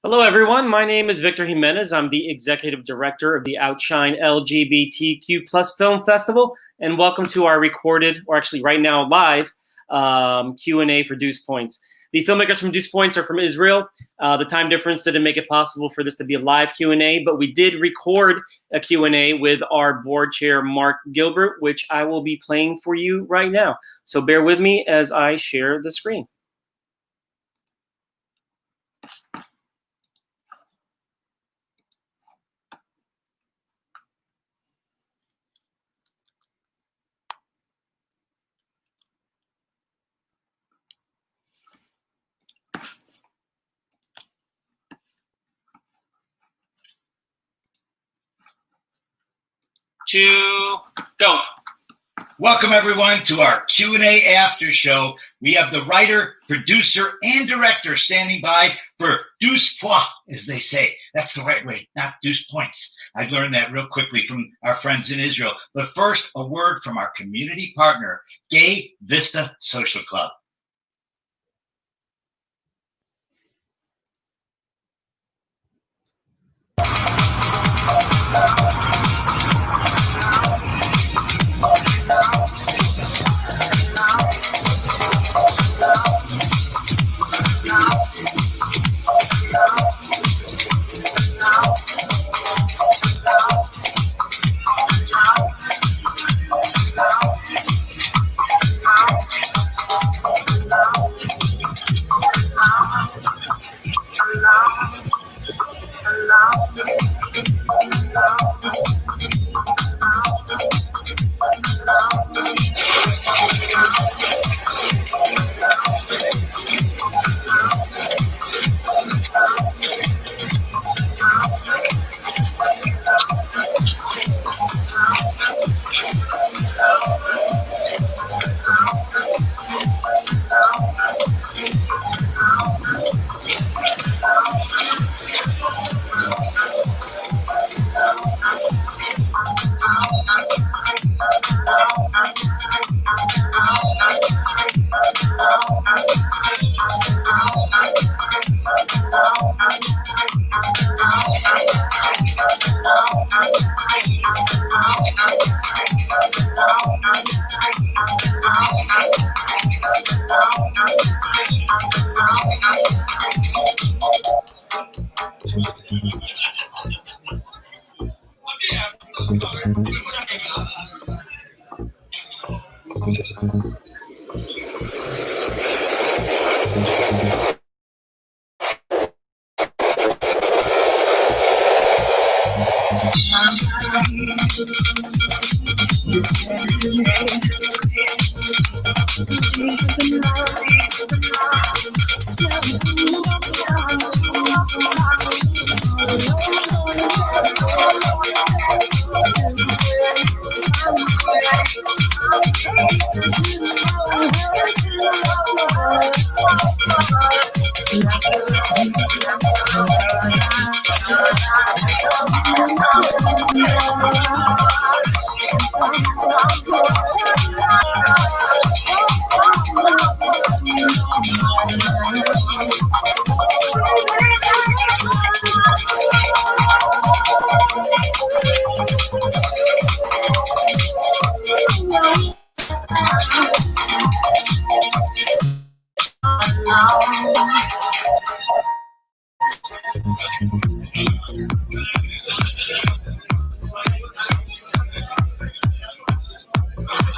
Hello, everyone. My name is Victor Jimenez. I'm the executive director of the Outshine LGBTQ Plus Film Festival, and welcome to our recorded, or actually right now live, Q&A for Douze Points. The filmmakers from Douze Points are from Israel. The time difference didn't make it possible for this to be a live Q&A, but we did record a Q&A with our board chair, Mark Gilbert, which I will be playing for you right now. So bear with me as I share the screen. Go. Welcome everyone to our Q&A after show. We have the writer, producer, and director standing by for Douze Points, as they say. That's the right way, not Douze Points. I've learned that real quickly from our friends in Israel. But first, a word from our community partner, Gay Vista Social Club.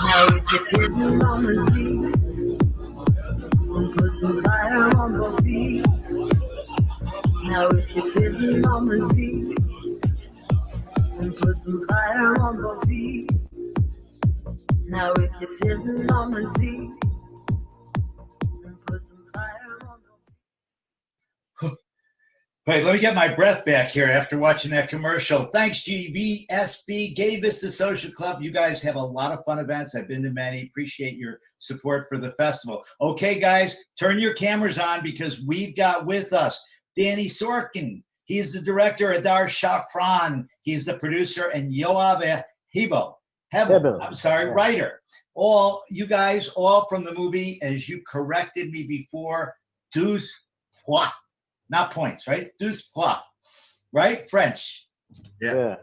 Now if you're sitting on the seat, put some fire on those feet. Now if you're sitting on the seat, put some fire on those feet. Now if you're sitting on the seat, put some fire on those feet. Wait, let me get my breath back here after watching that commercial. Thanks, GVSB, Gay Vista Social Club. You guys have a lot of fun events. I've been to many. Appreciate your support for the festival. Okay, guys, turn your cameras on because we've got with us Danny Syrkin. He's the director. Adar Shafran. He's the producer. And Yoav Hebel. Writer. All you guys, all from the movie, as you corrected me before, Douze Points. not points, right? Douze Points, right? French. Yeah.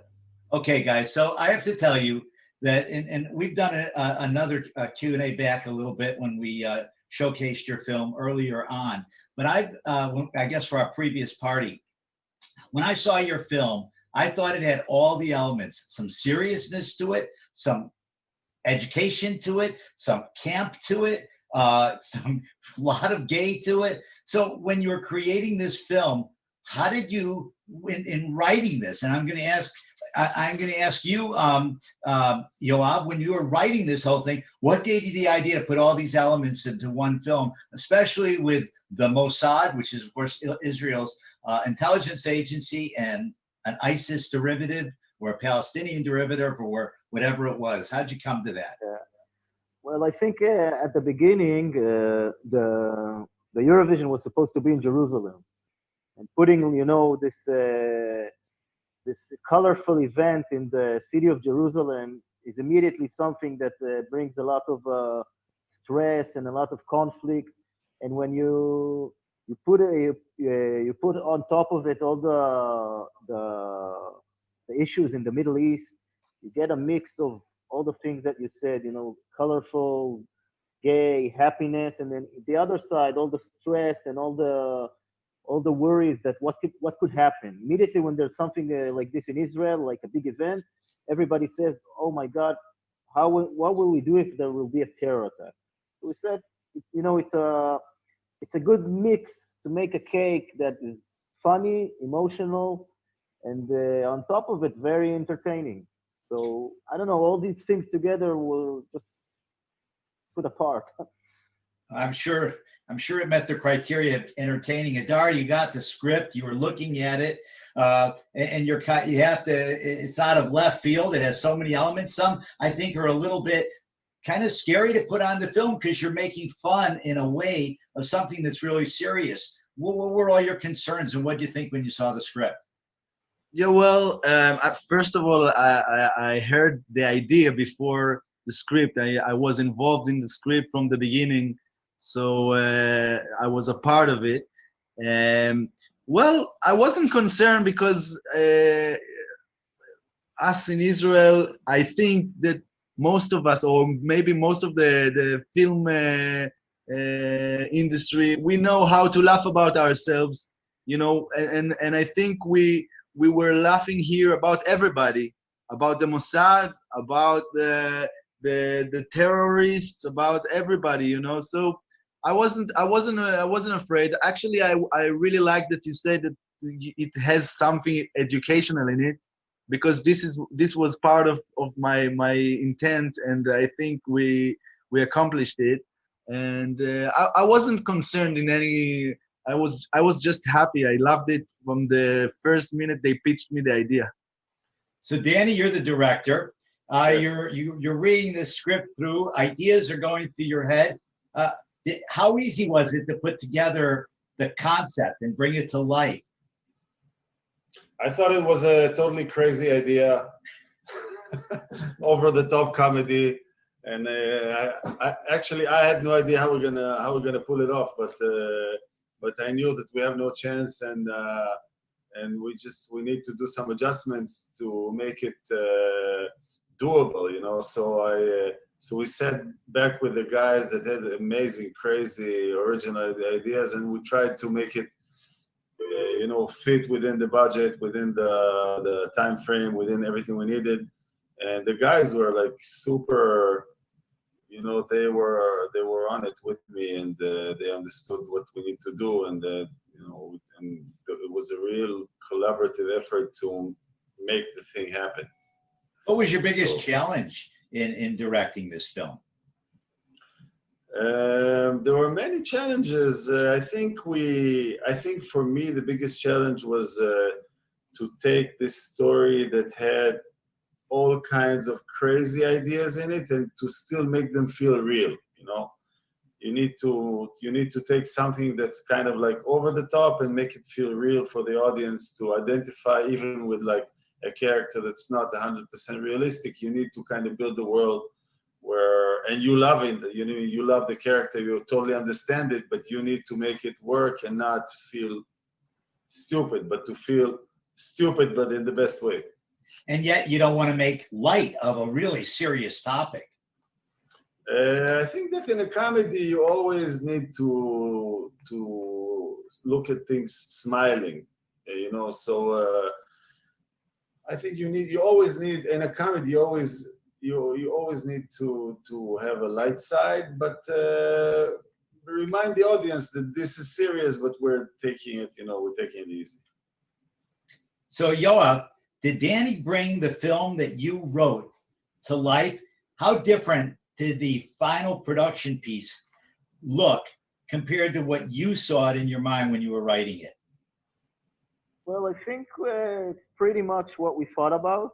Okay, guys. So I have to tell you that, and we've done another Q&A back a little bit when we showcased your film earlier on. But I guess for our previous party, when I saw your film, I thought it had all the elements, some seriousness to it, some education to it, some camp to it, some lot of gay to it. So when you were creating this film, how did you, in writing this, and I'm going to ask you, Yoav, when you were writing this whole thing, what gave you the idea to put all these elements into one film, especially with the Mossad, which is, of course, Israel's intelligence agency, and an ISIS derivative or a Palestinian derivative or whatever it was? How'd you come to that? Well, I think at the beginning, the Eurovision was supposed to be in Jerusalem, and putting, this colorful event in the city of Jerusalem is immediately something that brings a lot of stress and a lot of conflict. And when you put on top of it all the issues in the Middle East, you get a mix of all the things that you said, colorful, gay, happiness, and then the other side, all the stress and all the worries that what could happen. Immediately when there's something like this in Israel, like a big event, everybody says, "Oh my God, what will we do if there will be a terror attack?" So we said, it's a good mix to make a cake that is funny, emotional, and on top of it, very entertaining. So I don't know, all these things together will just put apart. I'm sure it met the criteria of entertaining. Adar, you got the script, you were looking at it, and you have to, it's out of left field. It has so many elements. Some I think are a little bit kind of scary to put on the film because you're making fun in a way of something that's really serious. What were all your concerns, and what did you think when you saw the script? Yeah, well, first of all, I heard the idea before the script. I was involved in the script from the beginning, so I was a part of it. Well, I wasn't concerned because us in Israel, I think that most of us, or maybe most of the film industry, we know how to laugh about ourselves, and I think we were laughing here about everybody, about the Mossad, about the terrorists, about everybody, So I wasn't afraid. Actually, I really like that you said that it has something educational in it, because this was part of my intent, and I think we accomplished it. And I wasn't concerned in any. I was just happy. I loved it from the first minute they pitched me the idea. So Danny, you're the director. Yes. You're reading this script through. Ideas are going through your head. How easy was it to put together the concept and bring it to life? I thought it was a totally crazy idea, over the top comedy, and I had no idea how we're gonna pull it off, but I knew that we have no chance, and we need to do some adjustments to make it doable, So we sat back with the guys that had amazing, crazy, original ideas, and we tried to make it, fit within the budget, within the time frame, within everything we needed. And the guys were like super, they were on it with me, and they understood what we need to do, and and it was a real collaborative effort to make the thing happen. What was your biggest challenge in directing this film? There were many challenges. I think for me the biggest challenge was to take this story that had all kinds of crazy ideas in it and to still make them feel real. You need to take something that's kind of like over the top and make it feel real for the audience to identify, even with like a character that's not 100% realistic. You need to kind of build a world and you love it, you love the character, you totally understand it, but you need to make it work and not feel stupid, but to feel stupid, but in the best way. And yet you don't want to make light of a really serious topic. I think that in a comedy you always need to look at things smiling, you know. So I think you always need in a comedy you always need to have a light side, but remind the audience that this is serious, but we're taking it easy. So Yoav, did Danny bring the film that you wrote to life? How different did the final production piece look compared to what you saw it in your mind when you were writing it? Well, I think it's pretty much what we thought about.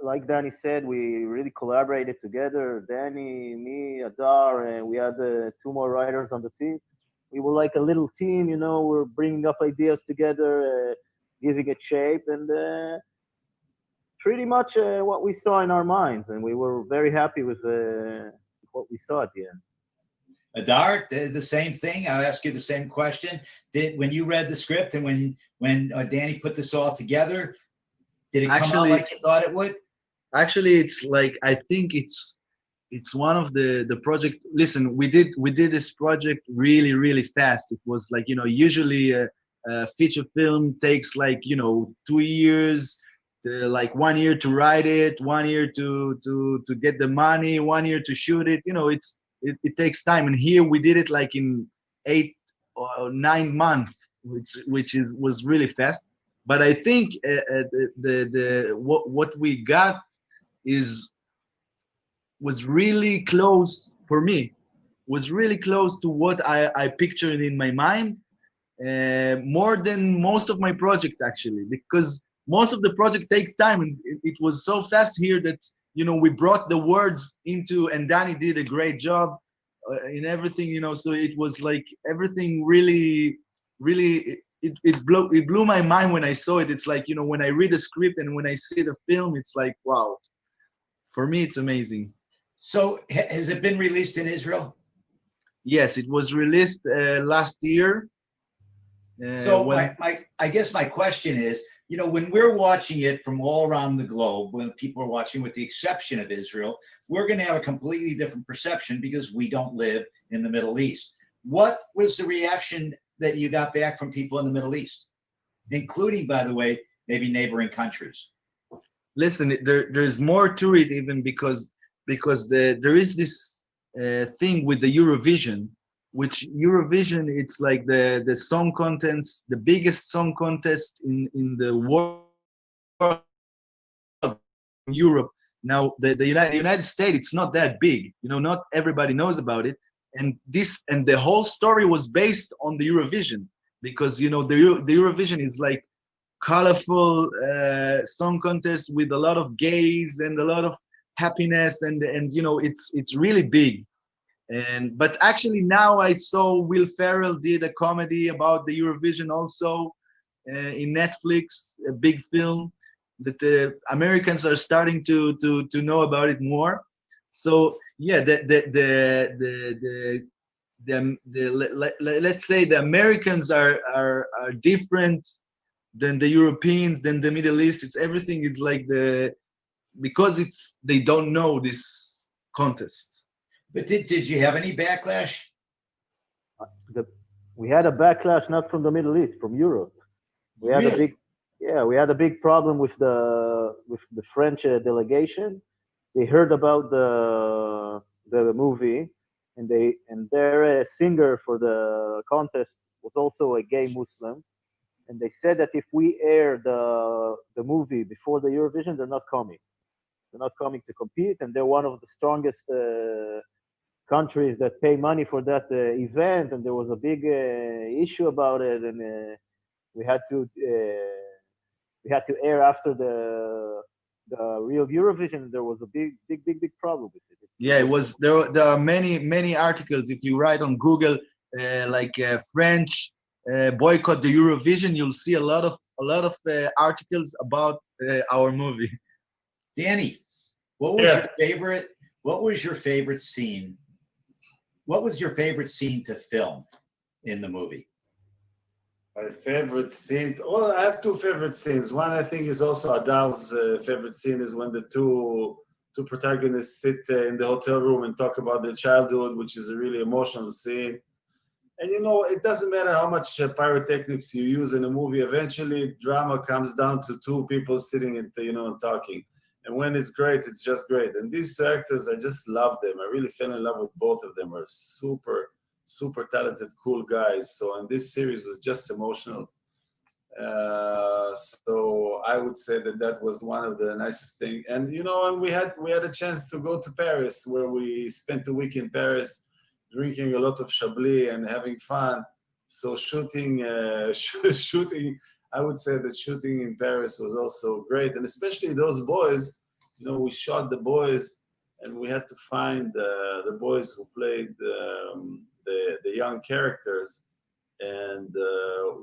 Like Danny said, we really collaborated together. Danny, me, Adar, and we had 2 more writers on the team. We were like a little team, you know. We're bringing up ideas together, giving it shape, and pretty much what we saw in our minds. And we were very happy with what we saw at the end. Adar, the same thing. I'll ask you the same question. When you read the script and when Danny put this all together, did it come out like you thought it would? Actually, it's like, I think it's one of the project. Listen, we did this project really, really fast. It was like, you know, usually a feature film takes like, you know, 2 years, like 1 year to write it, 1 year to get the money, 1 year to shoot it. You know, it takes time. And here we did it like in 8 or 9 months, which was really fast. But I think what we got was really close for me. Was really close to what I pictured in my mind, more than most of my project actually, because most of the project takes time, and it was so fast here that, you know, we brought the words into, and Danny did a great job in everything, you know. So it was like everything really, really. It blew my mind when I saw it. It's like, you know, when I read the script and when I see the film, it's like, wow. For me, it's amazing. So has it been released in Israel? Yes, it was released last year. So I guess my question is, you know, when we're watching it from all around the globe, when people are watching, with the exception of Israel, we're going to have a completely different perception because we don't live in the Middle East. What was the reaction that you got back from people in the Middle East, including, by the way, maybe neighboring countries? Listen, there's more to it, even because there is this thing with the Eurovision, which Eurovision, it's like the song contest, the biggest song contest in the world, in Europe. Now the United States, it's not that big, you know, not everybody knows about it. And the whole story was based on the Eurovision, because, you know, the Eurovision is like colorful song contest with a lot of gays and a lot of happiness, and you know, it's really big. But actually now I saw Will Ferrell did a comedy about the Eurovision also in Netflix, a big film that the Americans are starting to know about it more. So yeah, let's say the Americans are different than the Europeans, than the Middle East. It's everything is like because they don't know this contest. But did you have any backlash? We had a backlash not from the Middle East, from Europe. We had we had a big problem with the French delegation. They heard about the movie, and their singer for the contest was also a gay Muslim, and they said that if we air the movie before the Eurovision, they're not coming. They're not coming to compete, and they're one of the strongest countries that pay money for that event. And there was a big issue about it, and we had to air after the real Eurovision. There was a big problem with it. Yeah, it was. There are many articles. If you write on Google, French boycott the Eurovision, you'll see a lot of articles about our movie. Danny, what was your favorite? What was your favorite scene? What was your favorite scene to film in the movie? My favorite scene. Well, I have two favorite scenes. One, I think, is also Adar's favorite scene is when the two protagonists sit in the hotel room and talk about their childhood, which is a really emotional scene. And you know, it doesn't matter how much pyrotechnics you use in a movie. Eventually, drama comes down to two people sitting and and talking. And when it's great, it's just great. And these two actors, I just love them. I really fell in love with both of them. Are super talented, cool guys. So, and this series was just emotional. So I would say that that was one of the nicest things. And you know, and we had a chance to go to Paris, where we spent a week in Paris, drinking a lot of Chablis and having fun. So shooting, I would say that shooting in Paris was also great, and especially those boys. You know, we shot the boys, and we had to find the boys who played the young characters. And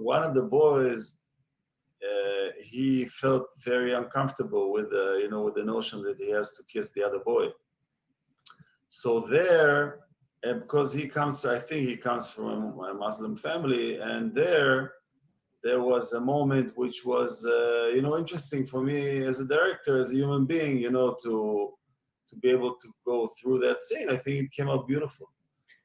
one of the boys, he felt very uncomfortable with with the notion that he has to kiss the other boy. So there, and because I think he comes from a Muslim family, and there was a moment which was interesting for me as a director, as a human being, to be able to go through that scene. I think it came out beautiful.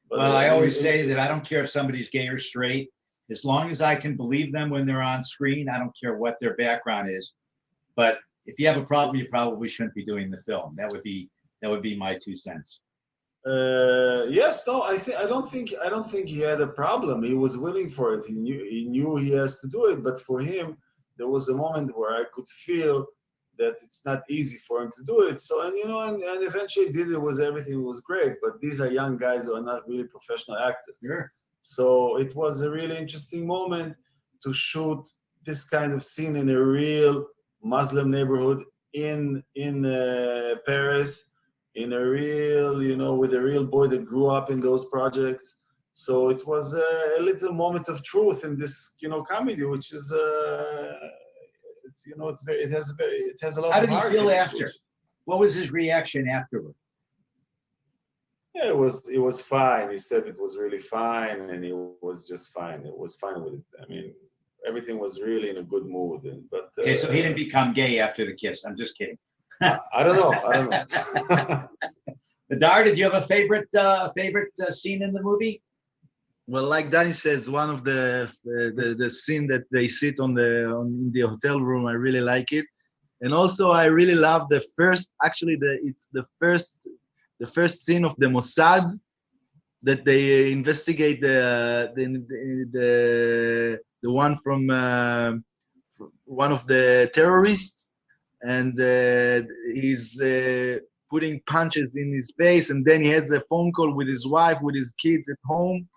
But Well, I always say that I don't care if somebody's gay or straight, as long as I can believe them when they're on screen. I don't care what their background is. But if you have a problem, you probably shouldn't be doing the film. That would be my 2 cents. Yes, no, I don't think he had a problem. He was willing for it. He knew he has to do it. But for him, there was a moment where I could feel that it's not easy for him to do it. So, and eventually did it. Everything was great. But these are young guys who are not really professional actors. Sure. So it was a really interesting moment to shoot this kind of scene in a real Muslim neighborhood in Paris, in a real, with a real boy that grew up in those projects. So it was a little moment of truth in this, comedy, which is, it has a lot How of did he heart feel in it, after? What was his reaction afterward? Yeah, it was fine. He said it was really fine, and he was just fine. It was fine with it. I mean, everything was really in a good mood. But Okay, so he didn't become gay after the kiss. I'm just kidding. I don't know. Adar, did you have a favorite scene in the movie? Well, like Danny says, one of the scene that they sit in the hotel room, I really like it, and also I really love the first. Actually, it's the first scene of the Mossad that they investigate the one from one of the terrorists, and he's putting punches in his face, and then he has a phone call with his wife, with his kids at home.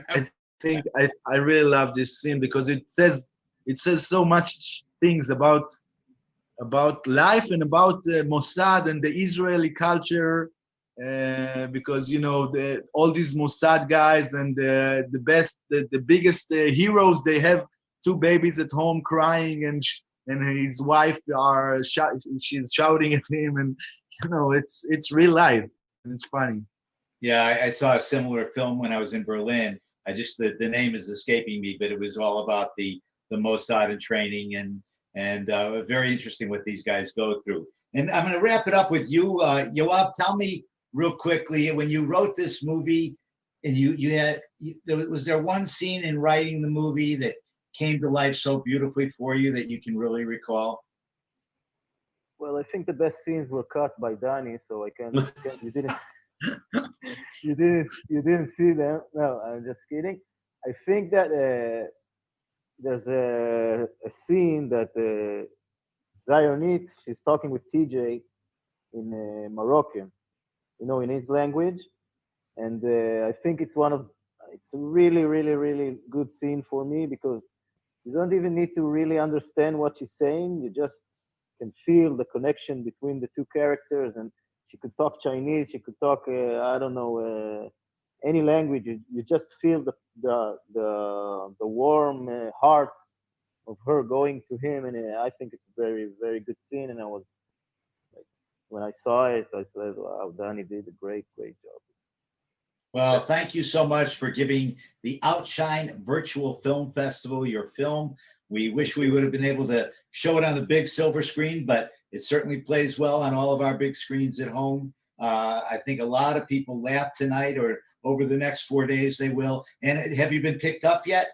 I think I really love this scene because it says so much things about life and about Mossad and the Israeli culture, because all these Mossad guys and the biggest heroes, they have two babies at home crying, and his wife she's shouting at him, and it's real life and it's funny. Yeah, I saw a similar film when I was in Berlin. The name is escaping me, but it was all about the Mossad and training, and very interesting what these guys go through. And I'm going to wrap it up with you, Yoav. Tell me real quickly, when you wrote this movie, and was there one scene in writing the movie that came to life so beautifully for you that you can really recall? Well, I think the best scenes were cut by Danny, so I can't you didn't you didn't see them. No, I'm just kidding. I think that there's a scene that Zionit, she's talking with TJ in Moroccan, in his language, and I think it's a really, really, really good scene for me because you don't even need to really understand what she's saying. You just can feel the connection between the two characters, and she could talk Chinese, she could talk I don't know, any language. You just feel the warm heart of her going to him, and I think it's a very, very good scene. And I was like, when I saw it, I said, "Wow, Danny did a great, great job." Well, thank you so much for giving the Outshine Virtual Film Festival your film. We wish we would have been able to show it on the big silver screen, but it certainly plays well on all of our big screens at home. I think a lot of people laughed tonight, or over the next 4 days they will. And have you been picked up yet?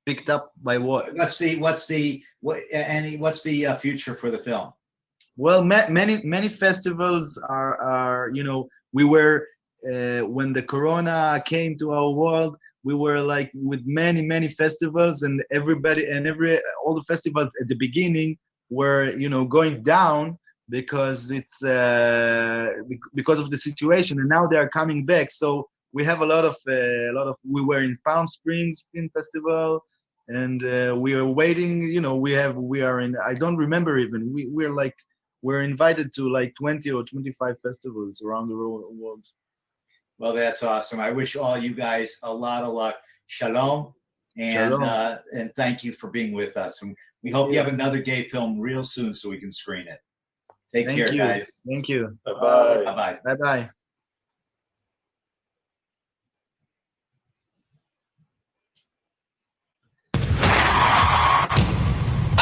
Picked up by what? What's the future for the film? Well, many festivals are we were when the corona came to our world, we were like with many festivals, and all the festivals at the beginning were going down because it's because of the situation, and now they are coming back. So we have a lot of we were in Palm Springs Film Festival, and we are waiting. We are in, I don't remember even, we're invited to like 20 or 25 festivals around the world. Well, that's awesome. I wish all you guys a lot of luck. Shalom. Shalom. And thank you for being with us. And we hope you have another gay film real soon so we can screen it. Take care, guys. Thank you. Bye-bye. Bye-bye. Bye-bye.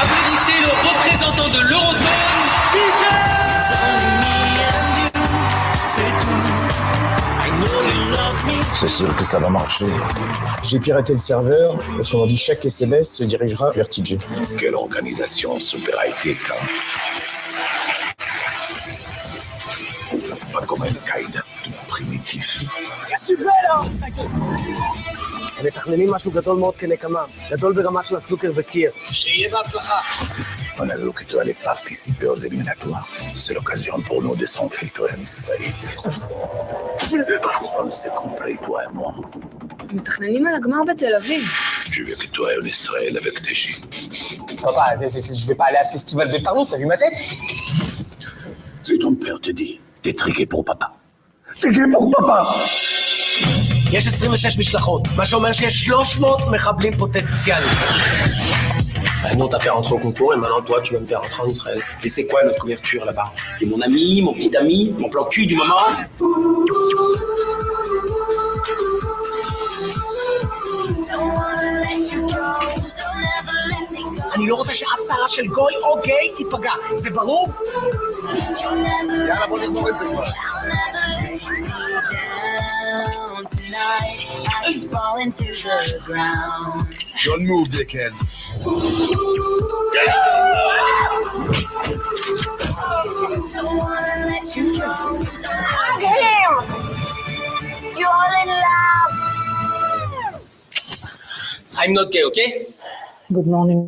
Applaudissez le représentant de l'Eurozone, C'est sûr que ça va marcher. J'ai piraté le serveur, autrement dit, chaque SMS se dirigera vers TJ. Quelle organisation super high-tech, hein? Pas comme Al-Qaïda, tout primitif. qu'est-ce que tu fais là? הם מתכננים משהו גדול מאוד כנקמה, גדול ברמה של הסנוקר וקייב. שיהיה בהצלחה. On a vu que tu allais participer aux éliminatoires. C'est l'occasion pour nous de s'infiltrer en Israël. On s'est compris, toi et moi. הם מתכננים על הגמר בתל אביב. Je veux que toi et en Israël avec tes J. Papa, je vais pas aller à ce festival de Tarlouse, t'as vu ma tête? Si ton père te dit, t'es triqué pour papa. Triqué pour papa! יש 26 משלחות, מה שאומר שיש 300 מחבלים פוטנציאליים. Nous on t'a fait rentrer au concours et maintenant toi tu vas me faire rentrer en Israël. Et c'est quoi notre couverture là-bas? Et mon ami, mon petit ami, mon plan cul du moment. אני לא רוצה שאף שרה של גוי או גיי תיפגע, זה ברור? יאללה בוא נגמור את זה כבר. He's falling to the ground. Don't move, dickhead. Don't wanna let you go. Damn! You're all in love! I'm not gay, okay? Good morning.